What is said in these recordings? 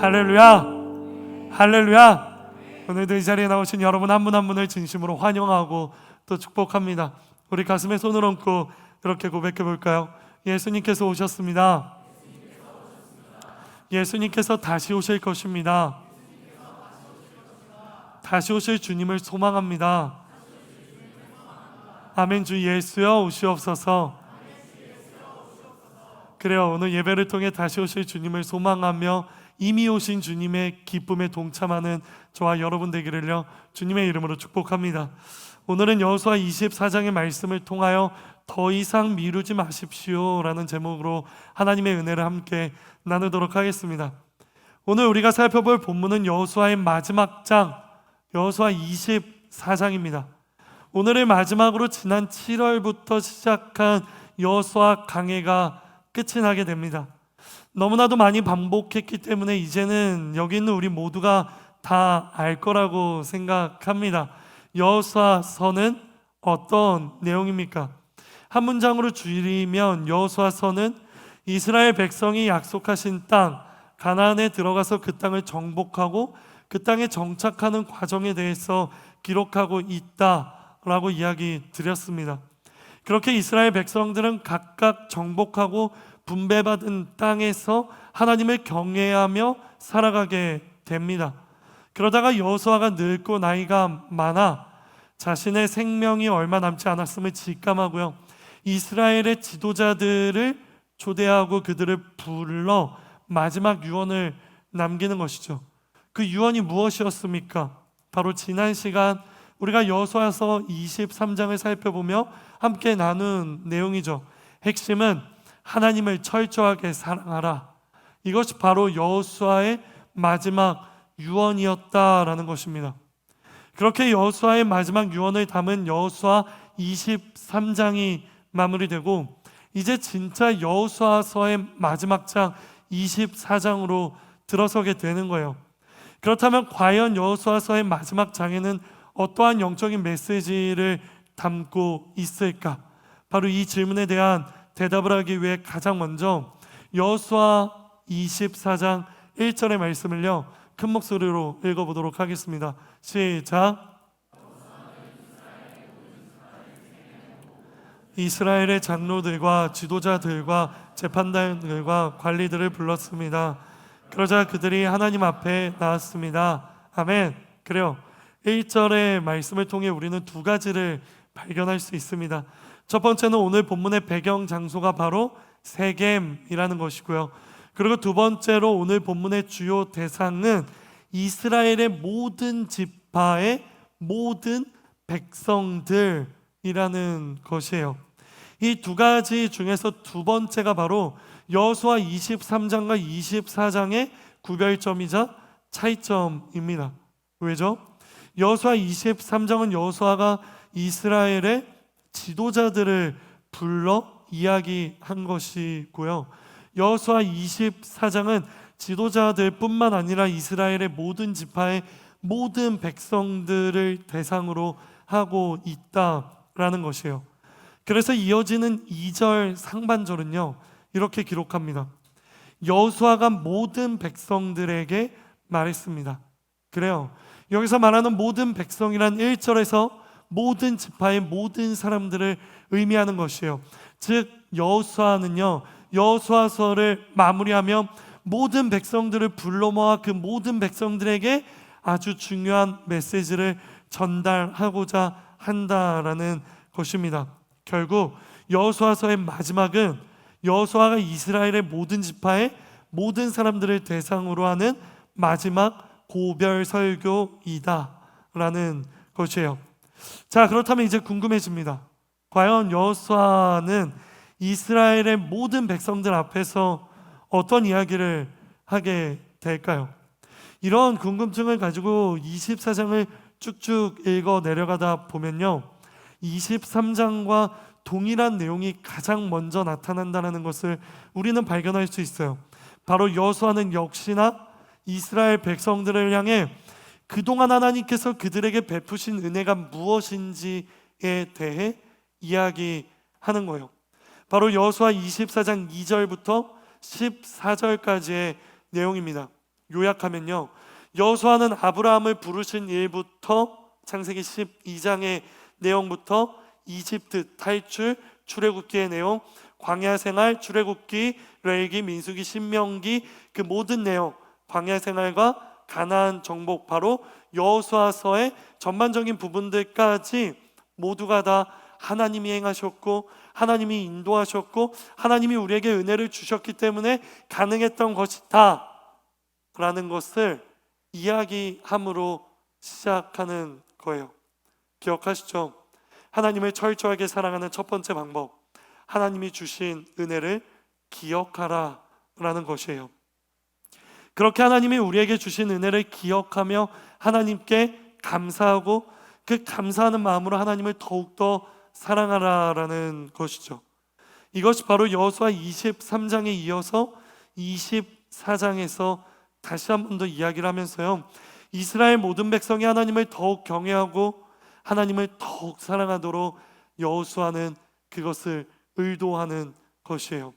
할렐루야, 할렐루야. 오늘도 이 자리에 나오신 여러분 한 분 한 분을 진심으로 환영하고 또 축복합니다. 우리 가슴에 손을 얹고 이렇게 고백해 볼까요? 예수님께서 오셨습니다. 예수님께서 다시 오실 것입니다. 다시 오실 주님을 소망합니다. 아멘. 주 예수여 오시옵소서. 그래요. 오늘 예배를 통해 다시 오실 주님을 소망하며 이미 오신 주님의 기쁨에 동참하는 저와 여러분 되기를요 주님의 이름으로 축복합니다. 오늘은 여호수아 24장의 말씀을 통하여 더 이상 미루지 마십시오 라는 제목으로 하나님의 은혜를 함께 나누도록 하겠습니다. 오늘 우리가 살펴볼 본문은 여호수아의 마지막 장, 여호수아 24장입니다. 오늘의 마지막으로 지난 7월부터 시작한 여호수아 강해가 끝이 나게 됩니다. 너무나도 많이 반복했기 때문에 이제는 여기 있는 우리 모두가 다 알 거라고 생각합니다. 여호수아서는 어떤 내용입니까? 한 문장으로 줄이면 여호수아서는 이스라엘 백성이 약속하신 땅 가나안에 들어가서 그 땅을 정복하고 그 땅에 정착하는 과정에 대해서 기록하고 있다라고 이야기 드렸습니다. 그렇게 이스라엘 백성들은 각각 정복하고 분배받은 땅에서 하나님을 경외하며 살아가게 됩니다. 그러다가 여호수아가 늙고 나이가 많아 자신의 생명이 얼마 남지 않았음을 직감하고요, 이스라엘의 지도자들을 초대하고 그들을 불러 마지막 유언을 남기는 것이죠. 그 유언이 무엇이었습니까? 바로 지난 시간 우리가 여호수아서 23장을 살펴보며 함께 나눈 내용이죠. 핵심은 하나님을 철저하게 사랑하라. 이것이 바로 여호수아의 마지막 유언이었다라는 것입니다. 그렇게 여호수아의 마지막 유언을 담은 여호수아 23장이 마무리되고 이제 진짜 여호수아서의 마지막 장 24장으로 들어서게 되는 거예요. 그렇다면 과연 여호수아서의 마지막 장에는 어떠한 영적인 메시지를 담고 있을까? 바로 이 질문에 대한 대답을 하기 위해 가장 먼저 여호수아 24장 1절의 말씀을요 큰 목소리로 읽어보도록 하겠습니다. 시작. 이스라엘의 장로들과 지도자들과 재판관들과 관리들을 불렀습니다. 그러자 그들이 하나님 앞에 나왔습니다. 아멘. 그래요. 1절의 말씀을 통해 우리는 두 가지를 발견할 수 있습니다. 첫 번째는 오늘 본문의 배경 장소가 바로 세겜이라는 것이고요. 그리고 두 번째로 오늘 본문의 주요 대상은 이스라엘의 모든 지파의 모든 백성들이라는 것이에요. 이 두 가지 중에서 두 번째가 바로 여호수아 23장과 24장의 구별점이자 차이점입니다. 왜죠? 여호수아 23장은 여호수아가 이스라엘의 지도자들을 불러 이야기한 것이고요. 여호수아 24장은 지도자들뿐만 아니라 이스라엘의 모든 지파의 모든 백성들을 대상으로 하고 있다라는 것이에요. 그래서 이어지는 2절 상반절은요 이렇게 기록합니다. 여호수아가 모든 백성들에게 말했습니다. 그래요. 여기서 말하는 모든 백성이란 1절에서 모든 지파의 모든 사람들을 의미하는 것이에요. 즉 여호수아는요 여호수아서를 마무리하며 모든 백성들을 불러 모아 그 모든 백성들에게 아주 중요한 메시지를 전달하고자 한다라는 것입니다. 결국 여호수아서의 마지막은 여호수아가 이스라엘의 모든 지파의 모든 사람들을 대상으로 하는 마지막 고별 설교이다라는 것이에요. 자, 그렇다면 이제 궁금해집니다. 과연 여호수아는 이스라엘의 모든 백성들 앞에서 어떤 이야기를 하게 될까요? 이런 궁금증을 가지고 24장을 쭉쭉 읽어 내려가다 보면요 23장과 동일한 내용이 가장 먼저 나타난다는 것을 우리는 발견할 수 있어요. 바로 여호수아는 역시나 이스라엘 백성들을 향해 그동안 하나님께서 그들에게 베푸신 은혜가 무엇인지에 대해 이야기하는 거예요. 바로 여호수아 24장 2절부터 14절까지의 내용입니다. 요약하면요, 여호수아는 아브라함을 부르신 일부터 창세기 12장의 내용부터 이집트 탈출, 출애굽기의 내용, 광야 생활, 출애굽기, 레위기, 민수기, 신명기, 그 모든 내용, 광야 생활과 가나안 정복, 바로 여호수아서의 전반적인 부분들까지 모두가 다 하나님이 행하셨고 하나님이 인도하셨고 하나님이 우리에게 은혜를 주셨기 때문에 가능했던 것이다 라는 것을 이야기함으로 시작하는 거예요. 기억하시죠? 하나님을 철저하게 사랑하는 첫 번째 방법, 하나님이 주신 은혜를 기억하라 라는 것이에요. 그렇게 하나님이 우리에게 주신 은혜를 기억하며 하나님께 감사하고 그 감사하는 마음으로 하나님을 더욱더 사랑하라라는 것이죠. 이것이 바로 여호수아 23장에 이어서 24장에서 다시 한 번 더 이야기를 하면서요, 이스라엘 모든 백성이 하나님을 더욱 경외하고 하나님을 더욱 사랑하도록 여호수아는 그것을 의도하는 것이에요.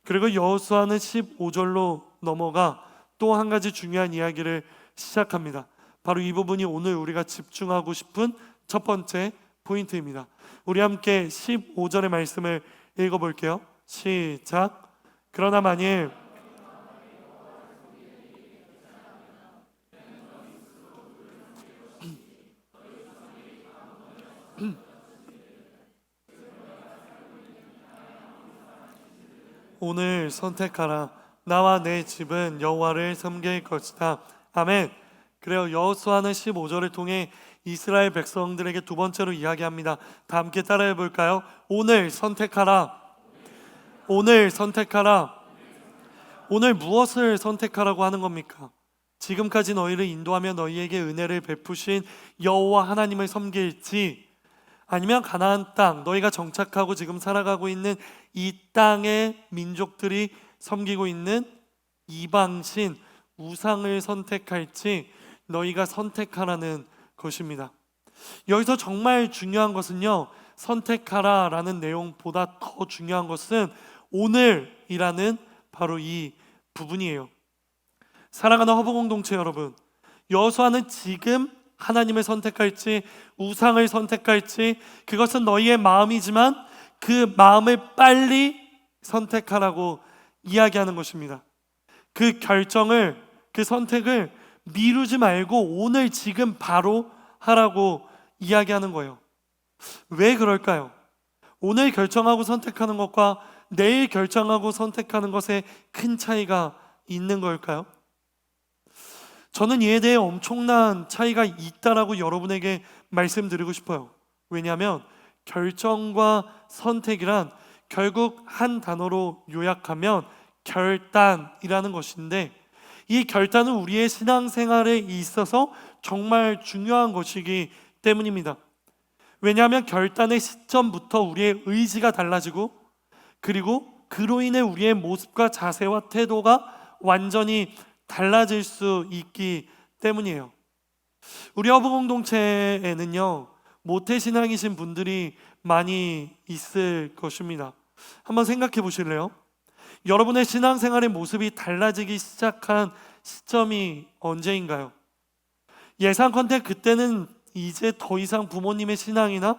그리고 여호수아는 15절로 넘어가 또 한 가지 중요한 이야기를 시작합니다. 바로 이 부분이 오늘 우리가 집중하고 싶은 첫 번째 포인트입니다. 우리 함께 15절의 말씀을 읽어볼게요. 시작. 그러나 만일 오늘 선택하라. 나와 내 집은 여호와를 섬길 것이다. 아멘. 그래요. 여호수아는 15절을 통해 이스라엘 백성들에게 두 번째로 이야기합니다. 다 함께 따라해 볼까요? 오늘 선택하라. 오늘 선택하라. 오늘 무엇을 선택하라고 하는 겁니까? 지금까지 너희를 인도하며 너희에게 은혜를 베푸신 여호와 하나님을 섬길지, 아니면 가나안 땅, 너희가 정착하고 지금 살아가고 있는 이 땅의 민족들이 섬기고 있는 이방신, 우상을 선택할지 너희가 선택하라는 것입니다. 여기서 정말 중요한 것은요, 선택하라 라는 내용보다 더 중요한 것은 오늘이라는 바로 이 부분이에요. 사랑하는 허브공동체 여러분, 여호수아는 지금 하나님을 선택할지 우상을 선택할지 그것은 너희의 마음이지만 그 마음을 빨리 선택하라고 이야기하는 것입니다. 그 결정을, 그 선택을 미루지 말고 오늘 지금 바로 하라고 이야기하는 거예요. 왜 그럴까요? 오늘 결정하고 선택하는 것과 내일 결정하고 선택하는 것에 큰 차이가 있는 걸까요? 저는 이에 대해 엄청난 차이가 있다라고 여러분에게 말씀드리고 싶어요. 왜냐하면 결정과 선택이란 결국 한 단어로 요약하면 결단이라는 것인데, 이 결단은 우리의 신앙생활에 있어서 정말 중요한 것이기 때문입니다. 왜냐하면 결단의 시점부터 우리의 의지가 달라지고, 그리고 그로 인해 우리의 모습과 자세와 태도가 완전히 달라질 수 있기 때문이에요. 우리 허브 공동체에는요, 모태신앙이신 분들이 많이 있을 것입니다. 한번 생각해 보실래요? 여러분의 신앙생활의 모습이 달라지기 시작한 시점이 언제인가요? 예상컨대 그때는 이제 더 이상 부모님의 신앙이나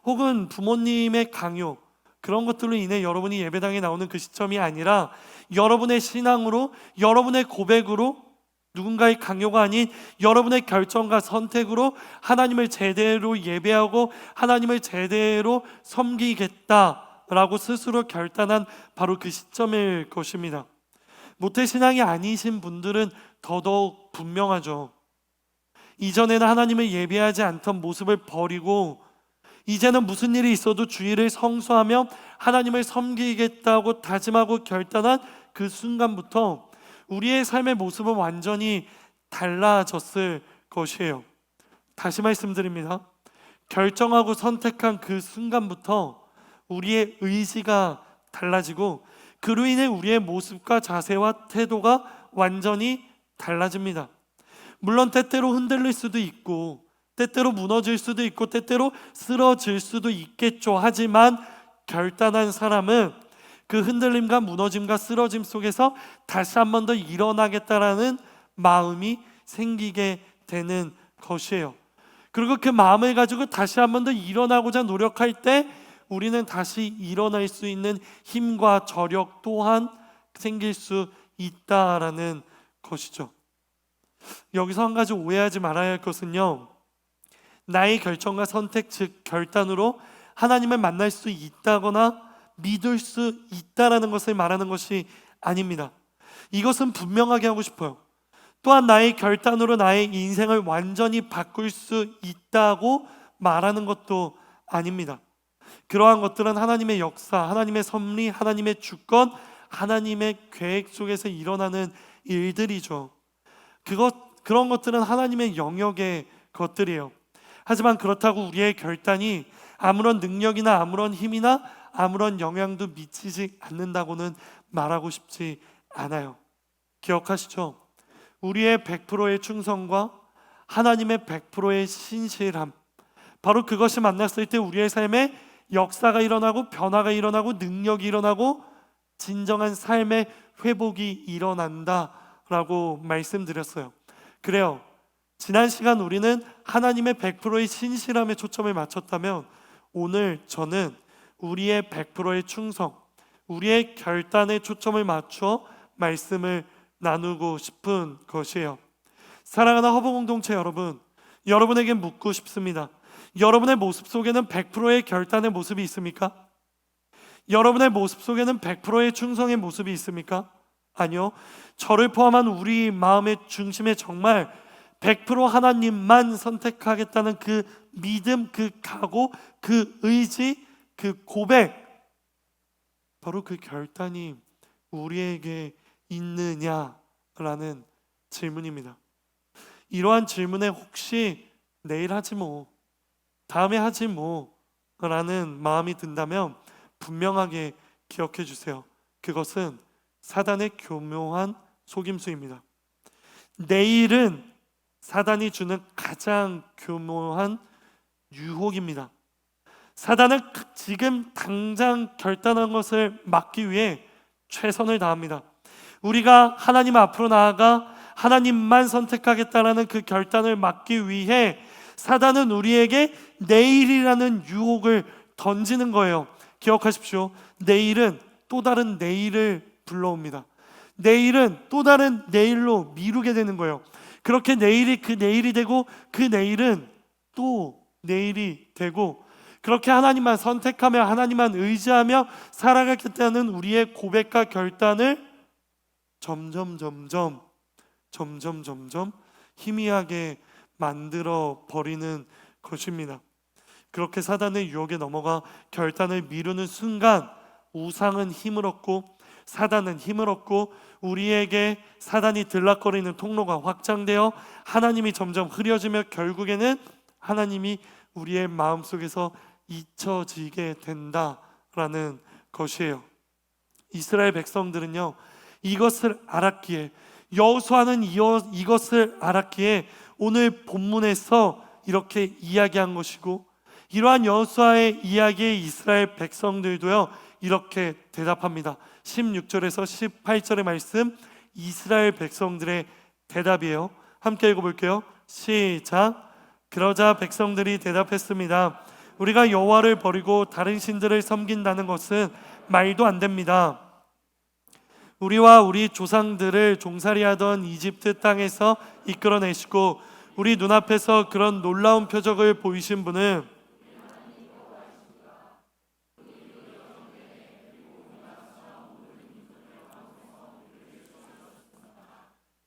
혹은 부모님의 강요, 그런 것들로 인해 여러분이 예배당에 나오는 그 시점이 아니라 여러분의 신앙으로, 여러분의 고백으로, 누군가의 강요가 아닌 여러분의 결정과 선택으로 하나님을 제대로 예배하고 하나님을 제대로 섬기겠다라고 스스로 결단한 바로 그 시점일 것입니다. 모태신앙이 아니신 분들은 더더욱 분명하죠. 이전에는 하나님을 예배하지 않던 모습을 버리고 이제는 무슨 일이 있어도 주일을 성수하며 하나님을 섬기겠다고 다짐하고 결단한 그 순간부터 우리의 삶의 모습은 완전히 달라졌을 것이에요. 다시 말씀드립니다. 결정하고 선택한 그 순간부터 우리의 의지가 달라지고 그로 인해 우리의 모습과 자세와 태도가 완전히 달라집니다. 물론 때때로 흔들릴 수도 있고 때때로 무너질 수도 있고 때때로 쓰러질 수도 있겠죠. 하지만 결단한 사람은 그 흔들림과 무너짐과 쓰러짐 속에서 다시 한 번 더 일어나겠다라는 마음이 생기게 되는 것이에요. 그리고 그 마음을 가지고 다시 한 번 더 일어나고자 노력할 때 우리는 다시 일어날 수 있는 힘과 저력 또한 생길 수 있다라는 것이죠. 여기서 한 가지 오해하지 말아야 할 것은요, 나의 결정과 선택, 즉 결단으로 하나님을 만날 수 있다거나 믿을 수 있다라는 것을 말하는 것이 아닙니다. 이것은 분명하게 하고 싶어요. 또한 나의 결단으로 나의 인생을 완전히 바꿀 수 있다고 말하는 것도 아닙니다. 그러한 것들은 하나님의 역사, 하나님의 섭리, 하나님의 주권, 하나님의 계획 속에서 일어나는 일들이죠. 그런 것들은 하나님의 영역의 것들이에요. 하지만 그렇다고 우리의 결단이 아무런 능력이나 아무런 힘이나 아무런 영향도 미치지 않는다고는 말하고 싶지 않아요. 기억하시죠? 우리의 100%의 충성과 하나님의 100%의 신실함, 바로 그것이 만났을 때 우리의 삶에 역사가 일어나고 변화가 일어나고 능력이 일어나고 진정한 삶의 회복이 일어난다라고 말씀드렸어요. 그래요. 지난 시간 우리는 하나님의 100%의 신실함에 초점을 맞췄다면 오늘 저는 우리의 100%의 충성, 우리의 결단에 초점을 맞춰 말씀을 나누고 싶은 것이에요. 사랑하는 허브 공동체 여러분, 여러분에게 묻고 싶습니다. 여러분의 모습 속에는 100%의 결단의 모습이 있습니까? 여러분의 모습 속에는 100%의 충성의 모습이 있습니까? 아니요. 저를 포함한 우리 마음의 중심에 정말 100% 하나님만 선택하겠다는 그 믿음, 그 각오, 그 의지, 그 고백, 바로 그 결단이 우리에게 있느냐라는 질문입니다. 이러한 질문에 혹시 내일 하지 뭐, 다음에 하지 뭐 라는 마음이 든다면 분명하게 기억해 주세요. 그것은 사단의 교묘한 속임수입니다. 내일은 사단이 주는 가장 교묘한 유혹입니다. 사단은 지금 당장 결단한 것을 막기 위해 최선을 다합니다. 우리가 하나님 앞으로 나아가 하나님만 선택하겠다라는 그 결단을 막기 위해 사단은 우리에게 내일이라는 유혹을 던지는 거예요. 기억하십시오. 내일은 또 다른 내일을 불러옵니다. 내일은 또 다른 내일로 미루게 되는 거예요. 그렇게 내일이 그 내일이 되고 그 내일은 또 내일이 되고, 그렇게 하나님만 선택하며 하나님만 의지하며 살아가겠다는 우리의 고백과 결단을 점점 희미하게 만들어 버리는 것입니다. 그렇게 사단의 유혹에 넘어가 결단을 미루는 순간 우상은 힘을 얻고 사단은 힘을 얻고 우리에게 사단이 들락거리는 통로가 확장되어 하나님이 점점 흐려지며 결국에는 하나님이 우리의 마음속에서 잊혀지게 된다라는 것이에요. 이스라엘 백성들은요, 이것을 알았기에, 여호수아는 이것을 알았기에 오늘 본문에서 이렇게 이야기한 것이고, 이러한 여호수아의 이야기에 이스라엘 백성들도요 이렇게 대답합니다. 16절에서 18절의 말씀, 이스라엘 백성들의 대답이에요. 함께 읽어볼게요. 시작. 그러자 백성들이 대답했습니다. 우리가 여호와를 버리고 다른 신들을 섬긴다는 것은 말도 안 됩니다. 우리와 우리 조상들을 종살이하던 이집트 땅에서 이끌어내시고 우리 눈앞에서 그런 놀라운 표적을 보이신 분은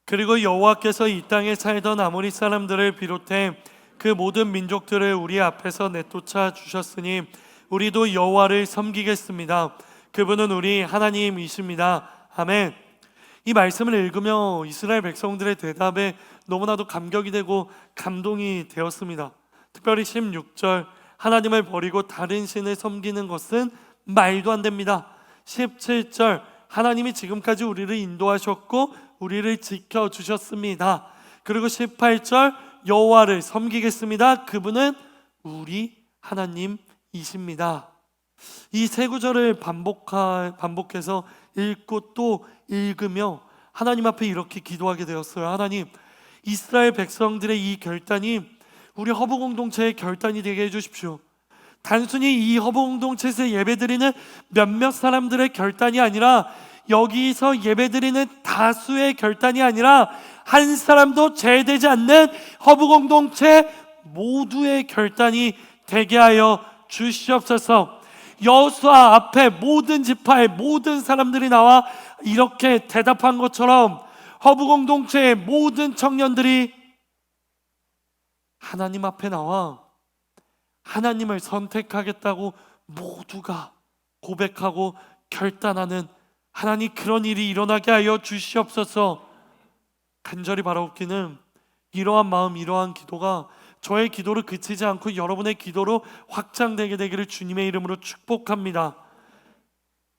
그리고 여호와께서 이 땅에 살던 아모리 사람들을 비롯해 그 모든 민족들을 우리 앞에서 내쫓아 주셨으니 우리도 여호와를 섬기겠습니다. 그분은 우리 하나님이십니다. 아멘. 이 말씀을 읽으며 이스라엘 백성들의 대답에 너무나도 감격이 되고 감동이 되었습니다. 특별히 16절, 하나님을 버리고 다른 신을 섬기는 것은 말도 안 됩니다. 17절, 하나님이 지금까지 우리를 인도하셨고 우리를 지켜주셨습니다. 그리고 18절, 여호와를 섬기겠습니다. 그분은 우리 하나님이십니다. 이 세 구절을 반복해서 읽고 또 읽으며 하나님 앞에 이렇게 기도하게 되었어요. 하나님, 이스라엘 백성들의 이 결단이 우리 허브 공동체의 결단이 되게 해주십시오. 단순히 이 허브 공동체에서 예배드리는 몇몇 사람들의 결단이 아니라, 여기서 예배드리는 다수의 결단이 아니라, 한 사람도 제외되지 않는 허브 공동체 모두의 결단이 되게 하여 주시옵소서. 여호수아 앞에 모든 지파의 모든 사람들이 나와 이렇게 대답한 것처럼, 허브 공동체의 모든 청년들이 하나님 앞에 나와 하나님을 선택하겠다고 모두가 고백하고 결단하는, 하나님 그런 일이 일어나게 하여 주시옵소서. 간절히 바라옵기는 이러한 마음, 이러한 기도가 저의 기도로 그치지 않고 여러분의 기도로 확장되게 되기를 주님의 이름으로 축복합니다.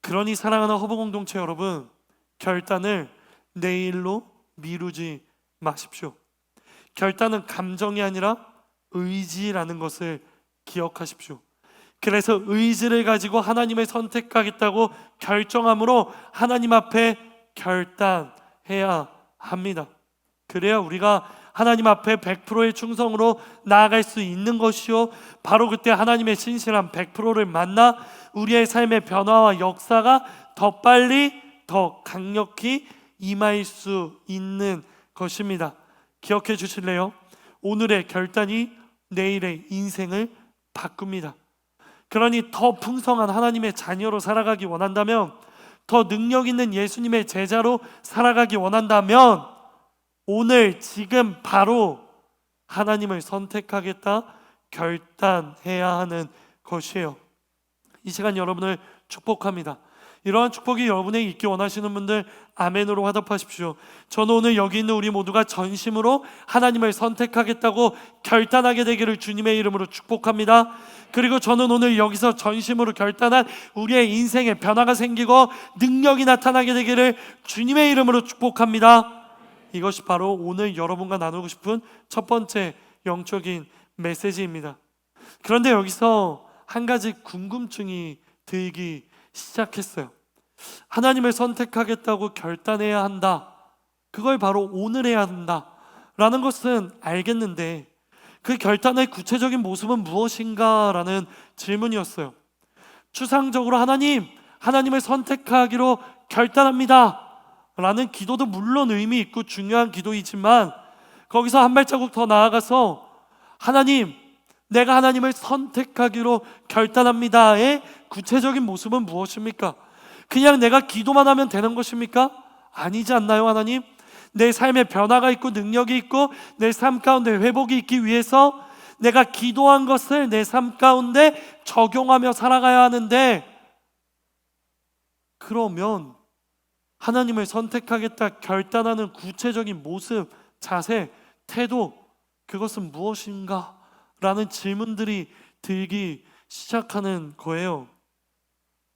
그러니 사랑하는 허브 공동체 여러분, 결단을 내일로 미루지 마십시오. 결단은 감정이 아니라 의지라는 것을 기억하십시오. 그래서 의지를 가지고 하나님을 선택하겠다고 결정함으로 하나님 앞에 결단해야 합니다. 그래야 우리가 하나님 앞에 100%의 충성으로 나아갈 수 있는 것이요, 바로 그때 하나님의 신실한 100%를 만나 우리의 삶의 변화와 역사가 더 빨리 더 강력히 임할 수 있는 것입니다. 기억해 주실래요? 오늘의 결단이 내일의 인생을 바꿉니다. 그러니 더 풍성한 하나님의 자녀로 살아가기 원한다면, 더 능력 있는 예수님의 제자로 살아가기 원한다면, 오늘 지금 바로 하나님을 선택하겠다 결단해야 하는 것이에요. 이 시간 여러분을 축복합니다. 이러한 축복이 여러분에게 있기 원하시는 분들 아멘으로 화답하십시오. 저는 오늘 여기 있는 우리 모두가 전심으로 하나님을 선택하겠다고 결단하게 되기를 주님의 이름으로 축복합니다. 그리고 저는 오늘 여기서 전심으로 결단한 우리의 인생에 변화가 생기고 능력이 나타나게 되기를 주님의 이름으로 축복합니다. 이것이 바로 오늘 여러분과 나누고 싶은 첫 번째 영적인 메시지입니다. 그런데 여기서 한 가지 궁금증이 들기 시작했어요. 하나님을 선택하겠다고 결단해야 한다, 그걸 바로 오늘 해야 한다 라는 것은 알겠는데, 그 결단의 구체적인 모습은 무엇인가 라는 질문이었어요. 추상적으로 하나님을 선택하기로 결단합니다 라는 기도도 물론 의미 있고 중요한 기도이지만, 거기서 한 발자국 더 나아가서 하나님, 내가 하나님을 선택하기로 결단합니다의 구체적인 모습은 무엇입니까? 그냥 내가 기도만 하면 되는 것입니까? 아니지 않나요? 하나님, 내 삶에 변화가 있고 능력이 있고 내 삶 가운데 회복이 있기 위해서 내가 기도한 것을 내 삶 가운데 적용하며 살아가야 하는데, 그러면 하나님을 선택하겠다 결단하는 구체적인 모습, 자세, 태도, 그것은 무엇인가? 라는 질문들이 들기 시작하는 거예요.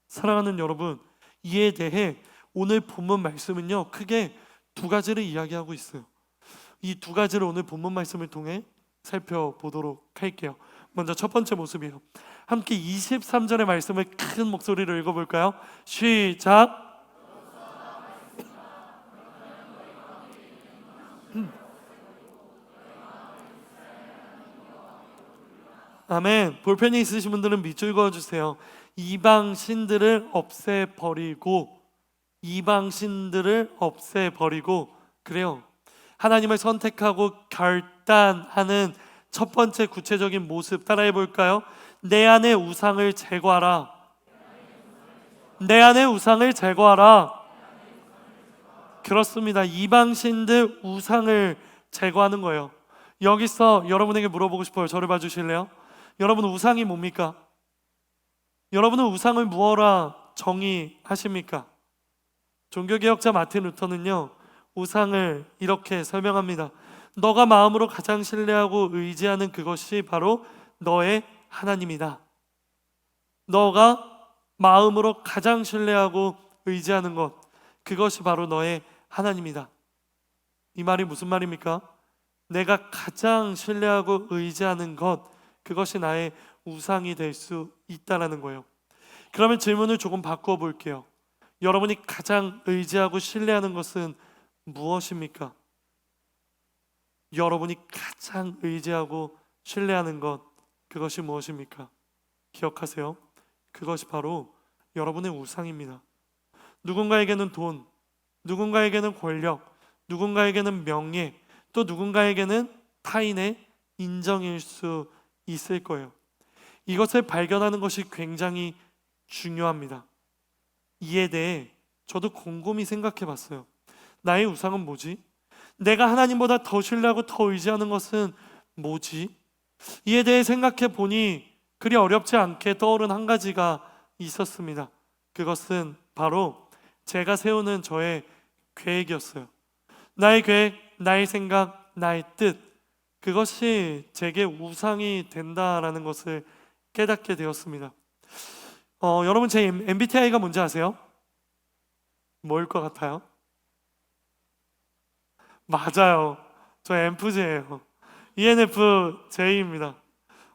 사랑하는 여러분, 이에 대해 오늘 본문 말씀은요, 크게 두 가지를 이야기하고 있어요. 이 두 가지를 오늘 본문 말씀을 통해 살펴보도록 할게요. 먼저 첫 번째 모습이에요. 함께 23절의 말씀을 큰 목소리로 읽어볼까요? 시작. 아멘. 볼펜이 있으신 분들은 밑줄 그어주세요. 이방 신들을 없애버리고, 이방 신들을 없애버리고. 그래요, 하나님을 선택하고 결단하는 첫 번째 구체적인 모습 따라해 볼까요? 내 안의 우상을 제거하라. 내 안의 우상을 제거하라. 그렇습니다. 이방 신들 우상을 제거하는 거예요. 여기서 여러분에게 물어보고 싶어요. 저를 봐주실래요? 여러분, 우상이 뭡니까? 여러분은 우상을 무엇라 정의하십니까? 종교개혁자 마틴 루터는요, 우상을 이렇게 설명합니다. 너가 마음으로 가장 신뢰하고 의지하는 그것이 바로 너의 하나님이다. 너가 마음으로 가장 신뢰하고 의지하는 것, 그것이 바로 너의 하나님이다. 이 말이 무슨 말입니까? 내가 가장 신뢰하고 의지하는 것, 그것이 나의 우상이 될 수 있다라는 거예요. 그러면 질문을 조금 바꾸어 볼게요. 여러분이 가장 의지하고 신뢰하는 것은 무엇입니까? 여러분이 가장 의지하고 신뢰하는 것, 그것이 무엇입니까? 기억하세요. 그것이 바로 여러분의 우상입니다. 누군가에게는 돈, 누군가에게는 권력, 누군가에게는 명예, 또 누군가에게는 타인의 인정일 수 있을 거예요. 이것을 발견하는 것이 굉장히 중요합니다. 이에 대해 저도 곰곰이 생각해 봤어요. 나의 우상은 뭐지? 내가 하나님보다 더 신뢰하고 더 의지하는 것은 뭐지? 이에 대해 생각해 보니 그리 어렵지 않게 떠오른 한 가지가 있었습니다. 그것은 바로 제가 세우는 저의 계획이었어요. 나의 계획, 나의 생각, 나의 뜻, 그것이 제게 우상이 된다라는 것을 깨닫게 되었습니다. 여러분, 제 MBTI가 뭔지 아세요? 뭐일 것 같아요? 맞아요. 저 엠프제예요. ENFJ입니다.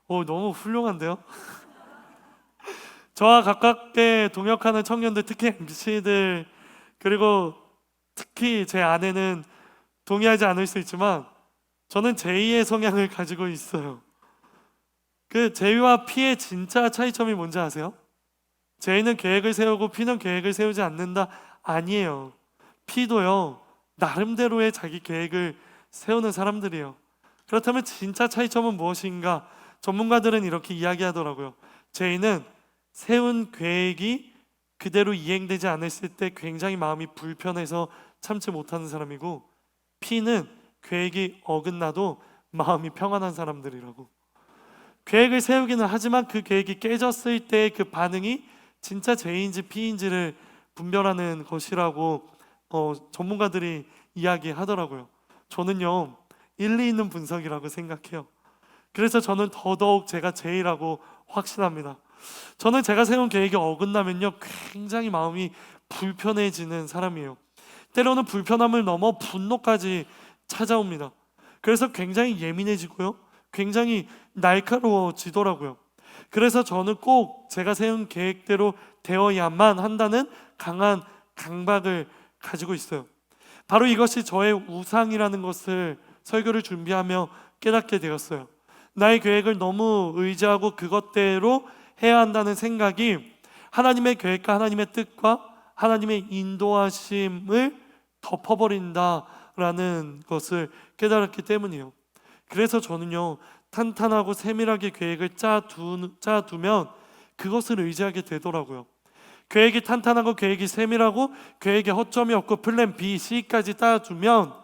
너무 훌륭한데요? 저와 가깝게 동역하는 청년들, 특히 MC들, 그리고 특히 제 아내는 동의하지 않을 수 있지만 저는 J의 성향을 가지고 있어요. 그 J와 P의 진짜 차이점이 뭔지 아세요? J는 계획을 세우고 P는 계획을 세우지 않는다? 아니에요. P도요, 나름대로의 자기 계획을 세우는 사람들이에요. 그렇다면 진짜 차이점은 무엇인가? 전문가들은 이렇게 이야기하더라고요. J는 세운 계획이 그대로 이행되지 않았을 때 굉장히 마음이 불편해서 참지 못하는 사람이고, P는 계획이 어긋나도 마음이 평안한 사람들이라고. 계획을 세우기는 하지만 그 계획이 깨졌을 때 그 반응이 진짜 J인지 P인지를 분별하는 것이라고 전문가들이 이야기하더라고요. 저는요, 일리 있는 분석이라고 생각해요. 그래서 저는 더더욱 제가 J라고 확신합니다. 저는 제가 세운 계획이 어긋나면요, 굉장히 마음이 불편해지는 사람이에요. 때로는 불편함을 넘어 분노까지 찾아옵니다. 그래서 굉장히 예민해지고요, 굉장히 날카로워지더라고요. 그래서 저는 꼭 제가 세운 계획대로 되어야만 한다는 강한 강박을 가지고 있어요. 바로 이것이 저의 우상이라는 것을 설교를 준비하며 깨닫게 되었어요. 나의 계획을 너무 의지하고 그것대로 해야 한다는 생각이 하나님의 계획과 하나님의 뜻과 하나님의 인도하심을 덮어버린다라는 것을 깨달았기 때문이에요. 그래서 저는요, 탄탄하고 세밀하게 계획을 짜두면 그것을 의지하게 되더라고요. 계획이 탄탄하고 계획이 세밀하고 계획에 허점이 없고 플랜 B, C까지 짜두면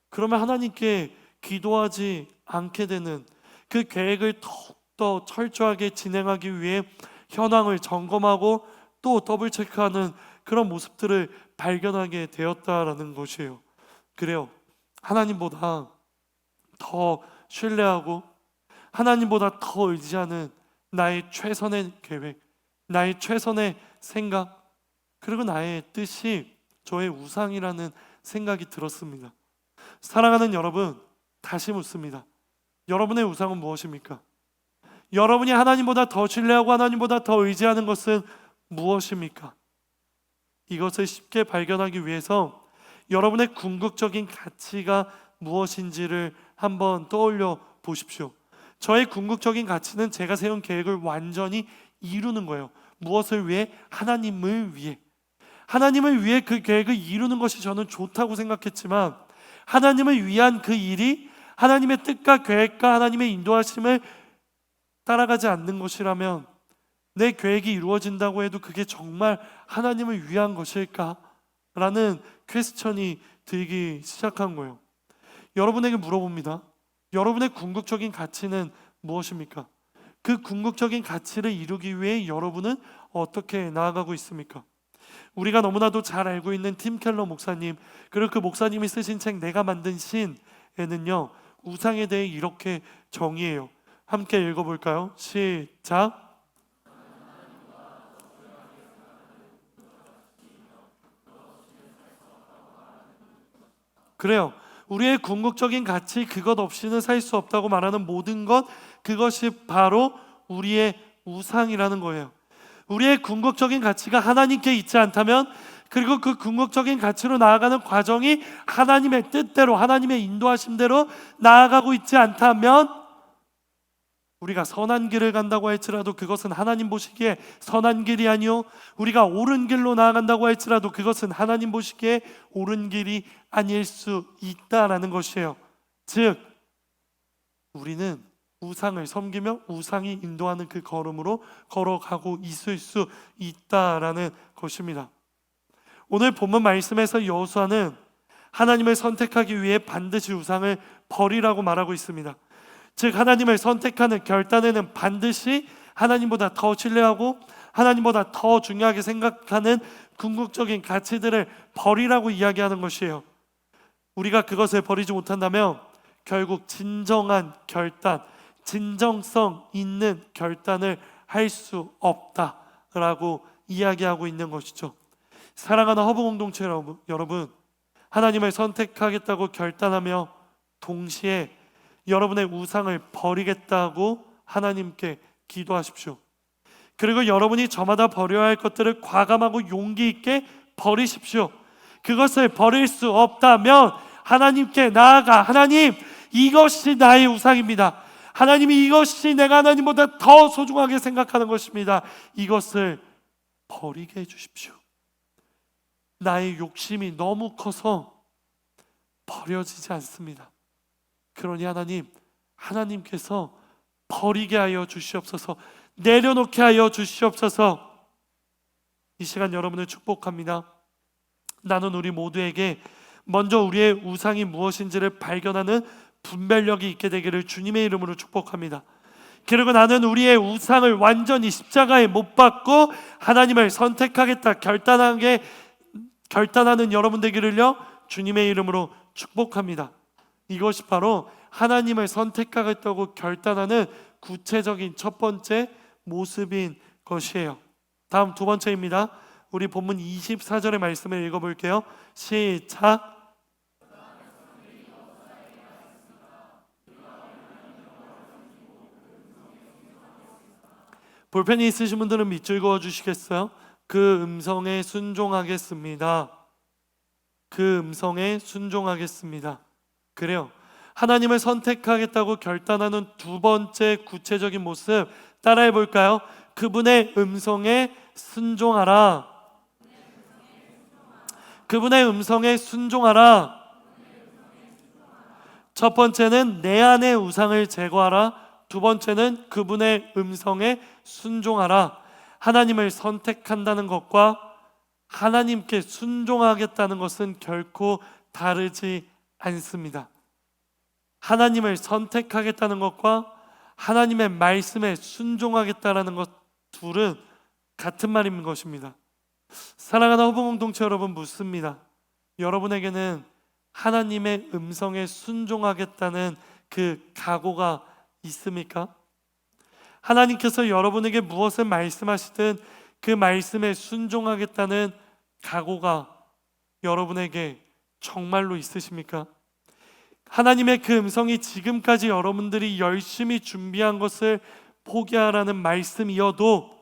그러면 하나님께 기도하지 않게 되는, 그 계획을 더욱더 철저하게 진행하기 위해 현황을 점검하고 또 더블 체크하는 그런 모습들을 발견하게 되었다라는 것이에요. 그래요. 하나님보다 더 신뢰하고 하나님보다 더 의지하는 나의 최선의 계획, 나의 최선의 생각, 그리고 나의 뜻이 저의 우상이라는 생각이 들었습니다. 사랑하는 여러분, 다시 묻습니다. 여러분의 우상은 무엇입니까? 여러분이 하나님보다 더 신뢰하고 하나님보다 더 의지하는 것은 무엇입니까? 이것을 쉽게 발견하기 위해서 여러분의 궁극적인 가치가 무엇인지를 한번 떠올려 보십시오. 저의 궁극적인 가치는 제가 세운 계획을 완전히 이루는 거예요. 무엇을 위해? 하나님을 위해. 하나님을 위해 그 계획을 이루는 것이 저는 좋다고 생각했지만, 하나님을 위한 그 일이 하나님의 뜻과 계획과 하나님의 인도하심을 따라가지 않는 것이라면 내 계획이 이루어진다고 해도 그게 정말 하나님을 위한 것일까? 라는 퀘스천이 들기 시작한 거예요. 여러분에게 물어봅니다. 여러분의 궁극적인 가치는 무엇입니까? 그 궁극적인 가치를 이루기 위해 여러분은 어떻게 나아가고 있습니까? 우리가 너무나도 잘 알고 있는 팀 켈러 목사님, 그리고 그 목사님이 쓰신 책 내가 만든 신에는요, 우상에 대해 이렇게 정의해요. 함께 읽어볼까요? 시작. 그래요. 우리의 궁극적인 가치, 그것 없이는 살 수 없다고 말하는 모든 것, 그것이 바로 우리의 우상이라는 거예요. 우리의 궁극적인 가치가 하나님께 있지 않다면 그리고 그 궁극적인 가치로 나아가는 과정이 하나님의 뜻대로, 하나님의 인도하심대로 나아가고 있지 않다면, 우리가 선한 길을 간다고 할지라도 그것은 하나님 보시기에 선한 길이 아니요, 우리가 옳은 길로 나아간다고 할지라도 그것은 하나님 보시기에 옳은 길이 아닐 수 있다라는 것이에요. 즉, 우리는 우상을 섬기며 우상이 인도하는 그 걸음으로 걸어가고 있을 수 있다라는 것입니다. 오늘 본문 말씀에서 여호수아는 하나님을 선택하기 위해 반드시 우상을 버리라고 말하고 있습니다. 즉, 하나님을 선택하는 결단에는 반드시 하나님보다 더 신뢰하고 하나님보다 더 중요하게 생각하는 궁극적인 가치들을 버리라고 이야기하는 것이에요. 우리가 그것을 버리지 못한다면 결국 진정한 결단, 진정성 있는 결단을 할 수 없다라고 이야기하고 있는 것이죠. 사랑하는 허브 공동체 여러분, 하나님을 선택하겠다고 결단하며 동시에 여러분의 우상을 버리겠다고 하나님께 기도하십시오. 그리고 여러분이 저마다 버려야 할 것들을 과감하고 용기 있게 버리십시오. 그것을 버릴 수 없다면 하나님께 나아가, 하나님, 이것이 나의 우상입니다. 하나님이 이것이 내가 하나님보다 더 소중하게 생각하는 것입니다. 이것을 버리게 해주십시오. 나의 욕심이 너무 커서 버려지지 않습니다. 그러니 하나님께서 버리게 하여 주시옵소서, 내려놓게 하여 주시옵소서. 이 시간 여러분을 축복합니다. 나는 우리 모두에게 먼저 우리의 우상이 무엇인지를 발견하는 분별력이 있게 되기를 주님의 이름으로 축복합니다. 그리고 나는 우리의 우상을 완전히 십자가에 못 박고 하나님을 선택하겠다 결단하는 여러분 되기를요 주님의 이름으로 축복합니다. 이것이 바로 하나님을 선택하겠다고 결단하는 구체적인 첫 번째 모습인 것이에요. 다음 두 번째입니다. 우리 본문 24절의 말씀을 읽어볼게요. 시작. 볼펜이 있으신 분들은 밑줄 그어주시겠어요? 그 음성에 순종하겠습니다. 그 음성에 순종하겠습니다. 그래요. 하나님을 선택하겠다고 결단하는 두 번째 구체적인 모습 따라해 볼까요? 그분의 음성에 순종하라. 그분의 음성에 순종하라. 첫 번째는 내 안의 우상을 제거하라. 두 번째는 그분의 음성에 순종하라. 하나님을 선택한다는 것과 하나님께 순종하겠다는 것은 결코 다르지 않습니다. 하나님을 선택하겠다는 것과 하나님의 말씀에 순종하겠다는 것 둘은 같은 말인 것입니다. 사랑하는 허브 공동체 여러분, 묻습니다. 여러분에게는 하나님의 음성에 순종하겠다는 그 각오가 있습니까? 하나님께서 여러분에게 무엇을 말씀하시든 그 말씀에 순종하겠다는 각오가 여러분에게 정말로 있으십니까? 하나님의 그 음성이 지금까지 여러분들이 열심히 준비한 것을 포기하라는 말씀이어도,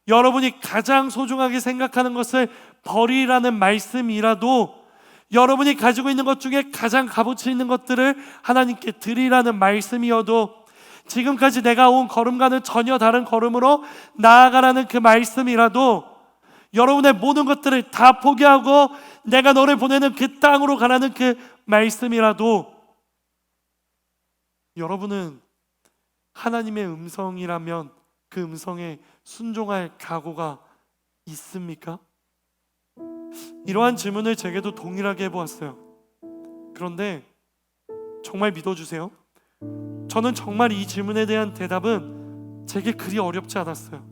여러분이 가장 소중하게 생각하는 것을 버리라는 말씀이라도, 여러분이 가지고 있는 것 중에 가장 값어치 있는 것들을 하나님께 드리라는 말씀이어도, 지금까지 내가 온 걸음과는 전혀 다른 걸음으로 나아가라는 그 말씀이라도, 여러분의 모든 것들을 다 포기하고 내가 너를 보내는 그 땅으로 가라는 그 말씀이라도, 여러분은 하나님의 음성이라면 그 음성에 순종할 각오가 있습니까? 이러한 질문을 제게도 동일하게 해보았어요. 그런데 정말 믿어주세요. 저는 정말 이 질문에 대한 대답은 제게 그리 어렵지 않았어요.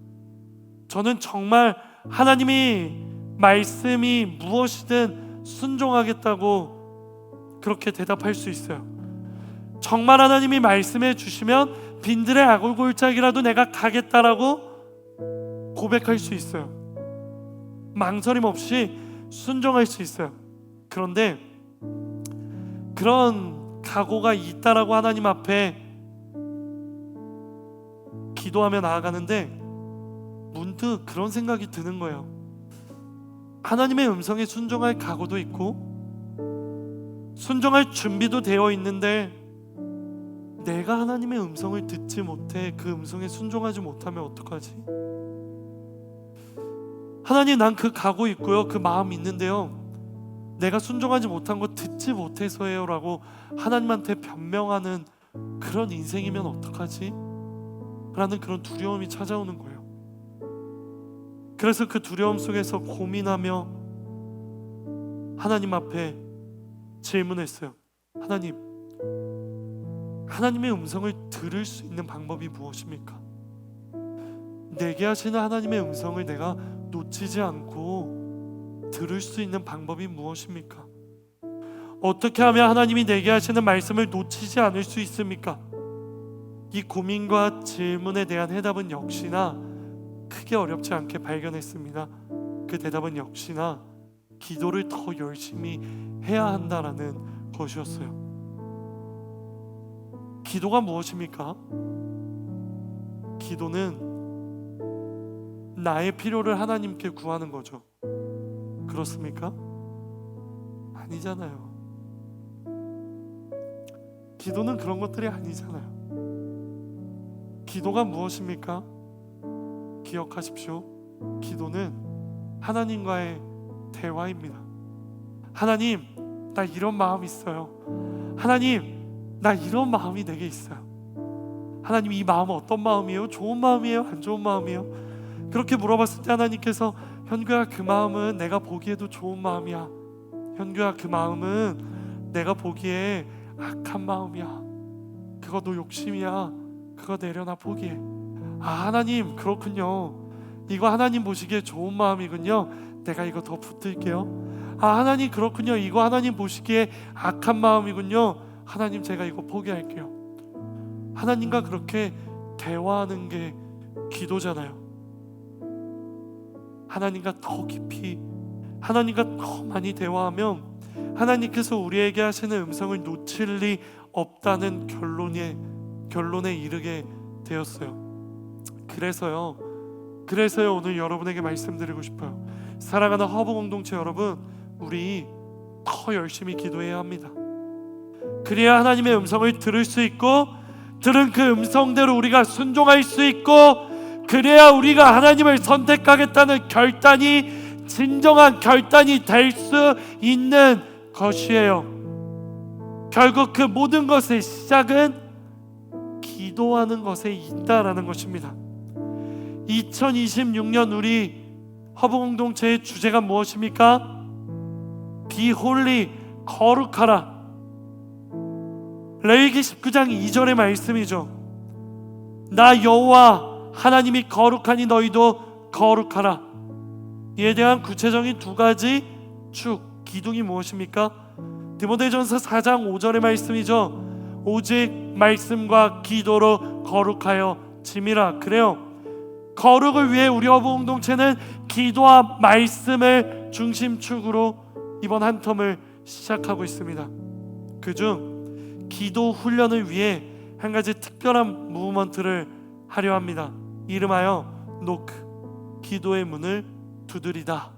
저는 정말 하나님이 말씀이 무엇이든 순종하겠다고 그렇게 대답할 수 있어요. 정말 하나님이 말씀해 주시면 빈들의 아골골짜기라도 내가 가겠다라고 고백할 수 있어요. 망설임 없이 순종할 수 있어요. 그런데 그런 각오가 있다라고 하나님 앞에 기도하며 나아가는데 문득 그런 생각이 드는 거예요. 하나님의 음성에 순종할 각오도 있고 순종할 준비도 되어 있는데 내가 하나님의 음성을 듣지 못해 그 음성에 순종하지 못하면 어떡하지? 하나님, 난 그 각오 있고요, 그 마음 있는데요, 내가 순종하지 못한 거 듣지 못해서예요 라고 하나님한테 변명하는 그런 인생이면 어떡하지? 라는 그런 두려움이 찾아오는 거예요. 그래서 그 두려움 속에서 고민하며 하나님 앞에 질문했어요. 하나님, 하나님의 음성을 들을 수 있는 방법이 무엇입니까? 내게 하시는 하나님의 음성을 내가 놓치지 않고 들을 수 있는 방법이 무엇입니까? 어떻게 하면 하나님이 내게 하시는 말씀을 놓치지 않을 수 있습니까? 이 고민과 질문에 대한 해답은 역시나 크게 어렵지 않게 발견했습니다. 그 대답은 역시나 기도를 더 열심히 해야 한다라는 것이었어요. 기도가 무엇입니까? 기도는 나의 필요를 하나님께 구하는 거죠. 그렇습니까? 아니잖아요. 기도는 그런 것들이 아니잖아요. 기도가 무엇입니까? 기억하십시오. 기도는 하나님과의 대화입니다. 하나님, 나 이런 마음 있어요. 하나님, 나 이런 마음이 내게 있어요. 하나님, 이 마음은 어떤 마음이에요? 좋은 마음이에요? 안 좋은 마음이에요? 그렇게 물어봤을 때 하나님께서, 현규야, 그 마음은 내가 보기에도 좋은 마음이야. 현규야, 그 마음은 내가 보기에 악한 마음이야. 그거 너 욕심이야. 그거 내려놔, 포기해. 아, 하나님, 그렇군요. 이거 하나님 보시기에 좋은 마음이군요. 내가 이거 더 붙들게요. 아, 하나님, 그렇군요. 이거 하나님 보시기에 악한 마음이군요. 하나님, 제가 이거 포기할게요. 하나님과 그렇게 대화하는 게 기도잖아요. 하나님과 더 깊이, 하나님과 더 많이 대화하면 하나님께서 우리에게 하시는 음성을 놓칠 리 없다는 결론에 이르게 되었어요. 그래서요 오늘 여러분에게 말씀드리고 싶어요. 사랑하는 허브 공동체 여러분, 우리 더 열심히 기도해야 합니다. 그래야 하나님의 음성을 들을 수 있고, 들은 그 음성대로 우리가 순종할 수 있고, 그래야 우리가 하나님을 선택하겠다는 결단이 진정한 결단이 될 수 있는 것이에요. 결국 그 모든 것의 시작은 기도하는 것에 있다라는 것입니다. 2026년 우리 허브 공동체의 주제가 무엇입니까? Be holy, 거룩하라. 레위기 19장 2절의 말씀이죠. 나 여호와 하나님이 거룩하니 너희도 거룩하라. 이에 대한 구체적인 두 가지 축, 기둥이 무엇입니까? 디모데전서 4장 5절의 말씀이죠. 오직 말씀과 기도로 거룩하여 짐이라. 그래요, 거룩을 위해 우리 허브 공동체는 기도와 말씀을 중심축으로 이번 한 텀을 시작하고 있습니다. 그중 기도 훈련을 위해 한 가지 특별한 무브먼트를 하려 합니다. 이름하여 노크, 기도의 문을 두드리다.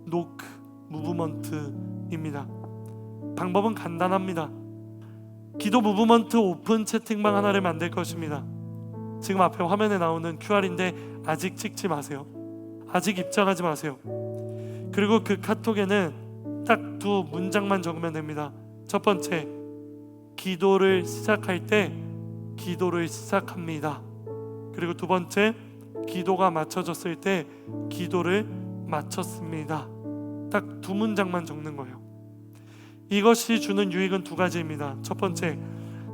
노크 무브먼트입니다. 방법은 간단합니다. 기도 무브먼트 오픈 채팅방 하나를 만들 것입니다. 지금 앞에 화면에 나오는 QR인데 아직 찍지 마세요. 아직 입장하지 마세요. 그리고 그 카톡에는 딱 두 문장만 적으면 됩니다. 첫 번째, 기도를 시작할 때 기도를 시작합니다. 그리고 두 번째, 기도가 마쳐졌을 때 기도를 마쳤습니다. 딱 두 문장만 적는 거예요. 이것이 주는 유익은 두 가지입니다. 첫 번째,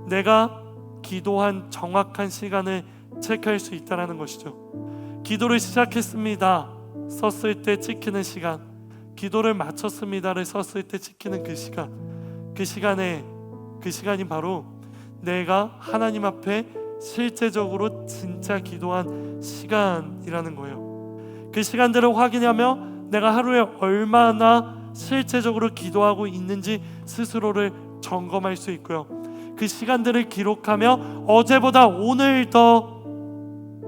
내가 기도한 정확한 시간을 체크할 수 있다는 것이죠. 기도를 시작했습니다 썼을 때 찍히는 시간, 기도를 마쳤습니다를 썼을 때 찍히는 그 시간, 그 시간이 바로 내가 하나님 앞에 실제적으로 진짜 기도한 시간이라는 거예요. 그 시간들을 확인하며 내가 하루에 얼마나 실제적으로 기도하고 있는지 스스로를 점검할 수 있고요. 그 시간들을 기록하며 어제보다 오늘 더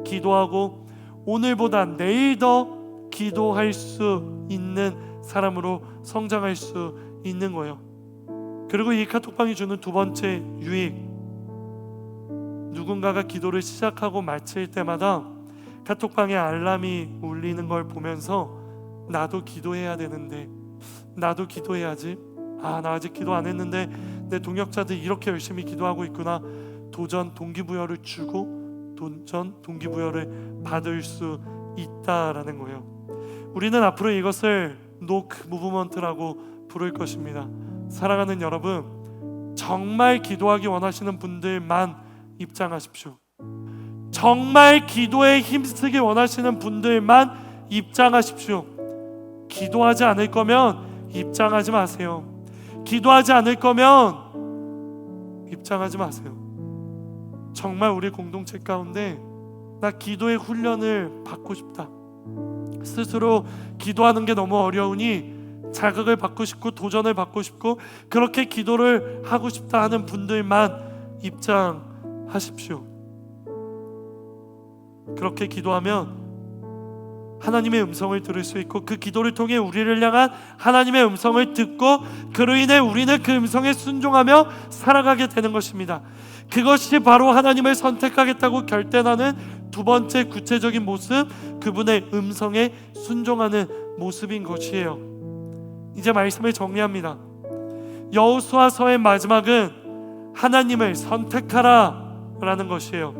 기도하고 오늘보다 내일 더 기도할 수 있는 사람으로 성장할 수 있는 거예요. 그리고 이 카톡방이 주는 두 번째 유익, 누군가가 기도를 시작하고 마칠 때마다 카톡방에 알람이 울리는 걸 보면서 나도 기도해야 되는데, 나도 기도해야지, 나 아직 기도 안 했는데 내 동역자들 이렇게 열심히 기도하고 있구나, 도전 동기부여를 주고 도전 동기부여를 받을 수 있다라는 거예요. 우리는 앞으로 이것을 노크 무브먼트라고 부를 것입니다. 사랑하는 여러분, 정말 기도하기 원하시는 분들만 입장하십시오. 정말 기도에 힘쓰기 원하시는 분들만 입장하십시오. 기도하지 않을 거면 입장하지 마세요. 기도하지 않을 거면 입장하지 마세요. 정말 우리 공동체 가운데 나 기도의 훈련을 받고 싶다, 스스로 기도하는 게 너무 어려우니 자극을 받고 싶고 도전을 받고 싶고 그렇게 기도를 하고 싶다 하는 분들만 입장하십시오. 그렇게 기도하면 하나님의 음성을 들을 수 있고, 그 기도를 통해 우리를 향한 하나님의 음성을 듣고 그로 인해 우리는 그 음성에 순종하며 살아가게 되는 것입니다. 그것이 바로 하나님을 선택하겠다고 결단하는 두 번째 구체적인 모습, 그분의 음성에 순종하는 모습인 것이에요. 이제 말씀을 정리합니다. 여호수아서의 마지막은 하나님을 선택하라 라는 것이에요.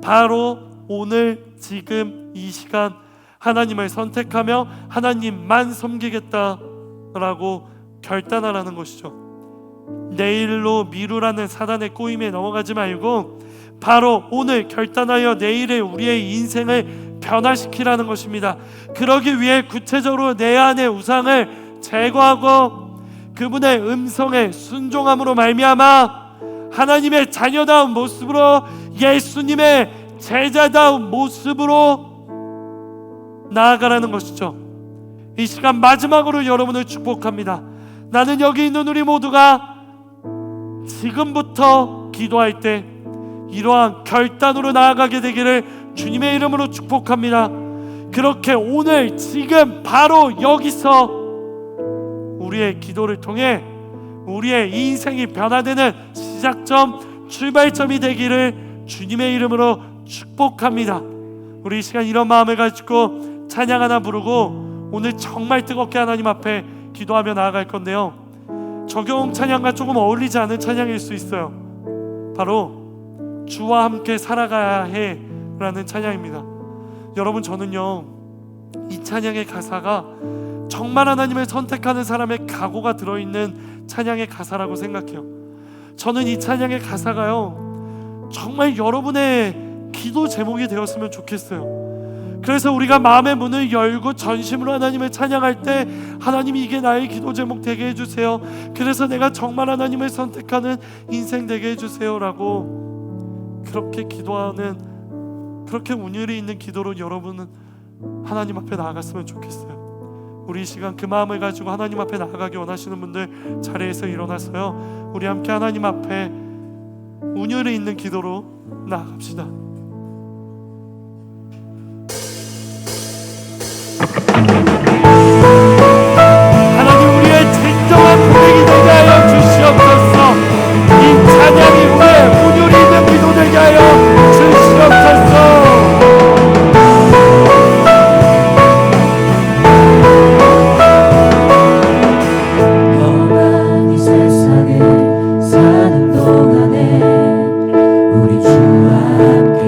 바로 오늘 지금 이 시간 하나님을 선택하며 하나님만 섬기겠다라고 결단하라는 것이죠. 내일로 미루라는 사단의 꼬임에 넘어가지 말고 바로 오늘 결단하여 내일의 우리의 인생을 변화시키라는 것입니다. 그러기 위해 구체적으로 내 안의 우상을 제거하고 그분의 음성에 순종함으로 말미암아 하나님의 자녀다운 모습으로, 예수님의 제자다운 모습으로 나아가라는 것이죠. 이 시간 마지막으로 여러분을 축복합니다. 나는 여기 있는 우리 모두가 지금부터 기도할 때 이러한 결단으로 나아가게 되기를 주님의 이름으로 축복합니다. 그렇게 오늘 지금 바로 여기서 우리의 기도를 통해 우리의 인생이 변화되는 시작점, 출발점이 되기를 주님의 이름으로 축복합니다. 우리 이 시간 이런 마음을 가지고 찬양 하나 부르고 오늘 정말 뜨겁게 하나님 앞에 기도하며 나아갈 건데요, 적용 찬양과 조금 어울리지 않은 찬양일 수 있어요. 바로 주와 함께 살아가야 해 라는 찬양입니다. 여러분, 저는요 이 찬양의 가사가 정말 하나님을 선택하는 사람의 각오가 들어있는 찬양의 가사라고 생각해요. 저는 이 찬양의 가사가요 정말 여러분의 기도 제목이 되었으면 좋겠어요. 그래서 우리가 마음의 문을 열고 전심으로 하나님을 찬양할 때 하나님이 이게 나의 기도 제목 되게 해주세요, 그래서 내가 정말 하나님을 선택하는 인생 되게 해주세요 라고 그렇게 기도하는, 그렇게 운율이 있는 기도로 여러분은 하나님 앞에 나아갔으면 좋겠어요. 우리 이 시간 그 마음을 가지고 하나님 앞에 나아가기 원하시는 분들 자리에서 일어나서요, 우리 함께 하나님 앞에 운율이 있는 기도로 나아갑시다. 하나님, 우리의 진정한 고백이 되게 하여 주시옵소서. 이 찬양이 후에 운율이 있는 기도 되게 하여 주시옵소서. 사는 동안에 우리 주와 함께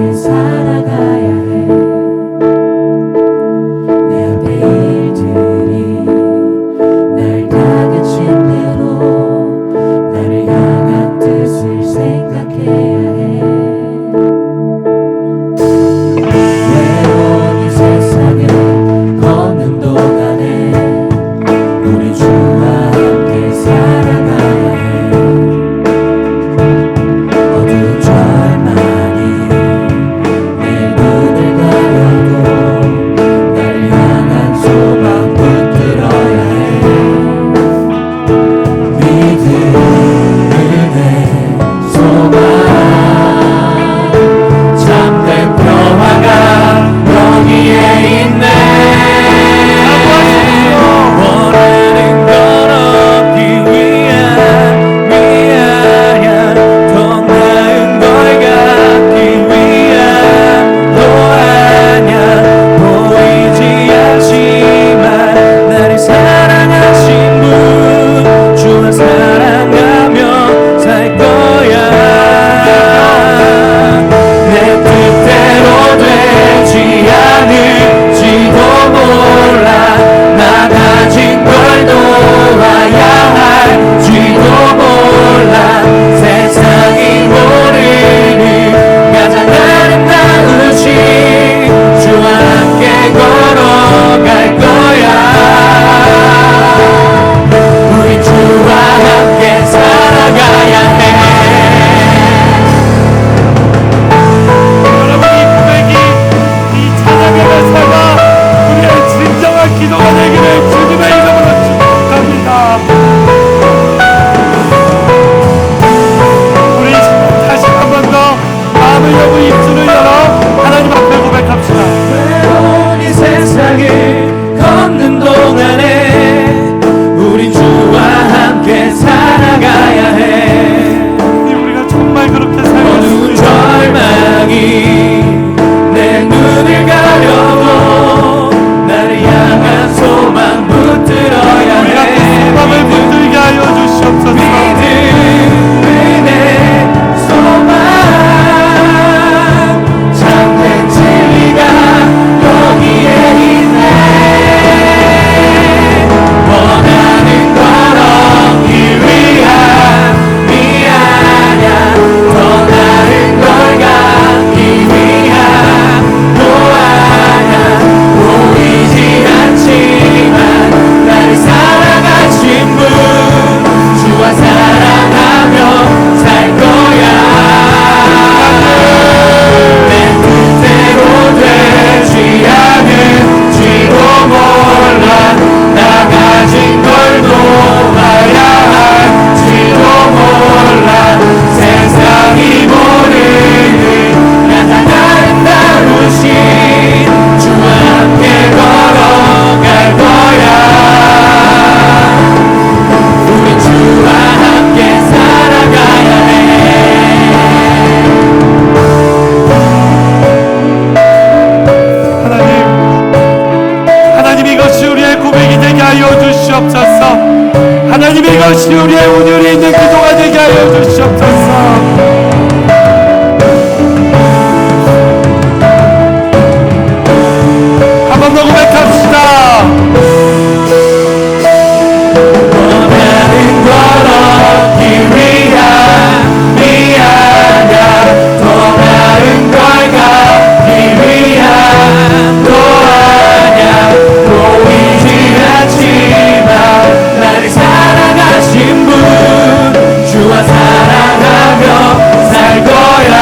하나님의 운율이 있는 기도가 되게 하여 주시옵소서. 한 번 더 고백합시다. 원하는 건 얻기 위함이 아냐, 더 나은 걸 갖기 위함도 아냐. 보이지 않지만 나를 사랑하신 분, 주와 사랑하며 살 거야.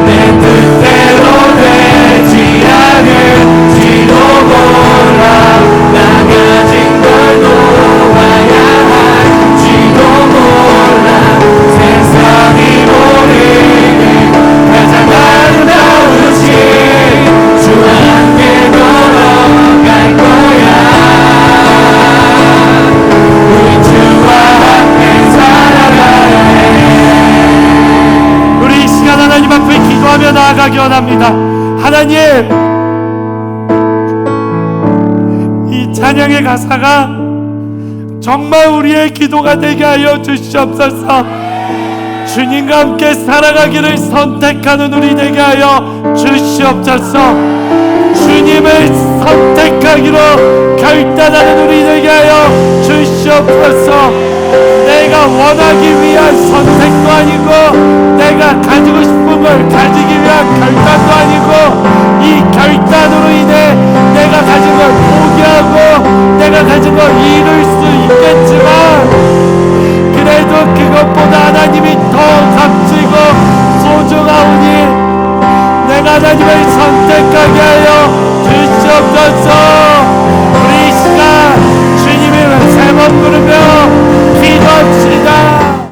내 뜻대로 되지 않을지도 몰라. 나 가진 걸 놓아야 할지도 몰라. 세상이 모르는 가장 아름다우신 주와 함께 걸어갈 거야. 우리 주와 함께 살아가야 해. 우리 이 시간 하나님 앞에 기도하며 나아가기 원합니다. 하나님, 이 찬양의 가사가 정말 우리의 기도가 되게 하여 주시옵소서. 주님과 함께 살아가기를 선택하는 우리 되게 하여 주시옵소서. 주님을 선택하기로 결단하는 우리 되게 하여 주시옵소서. 내가 원하기 위한 선택도 아니고, 내가 가지고 싶은 걸 가지기 위한 결단도 아니고, 이 결단으로 인해 내가 가진 걸 포기하고 내가 가진 걸 잃을 수 있겠지만, 그래도 그것보다 하나님이 더 값지고 소중하오니 내가 하나님을 선택하게 하여 주시옵소서. 우리 이 시간 주님을 세 번 부르며 기도합시다.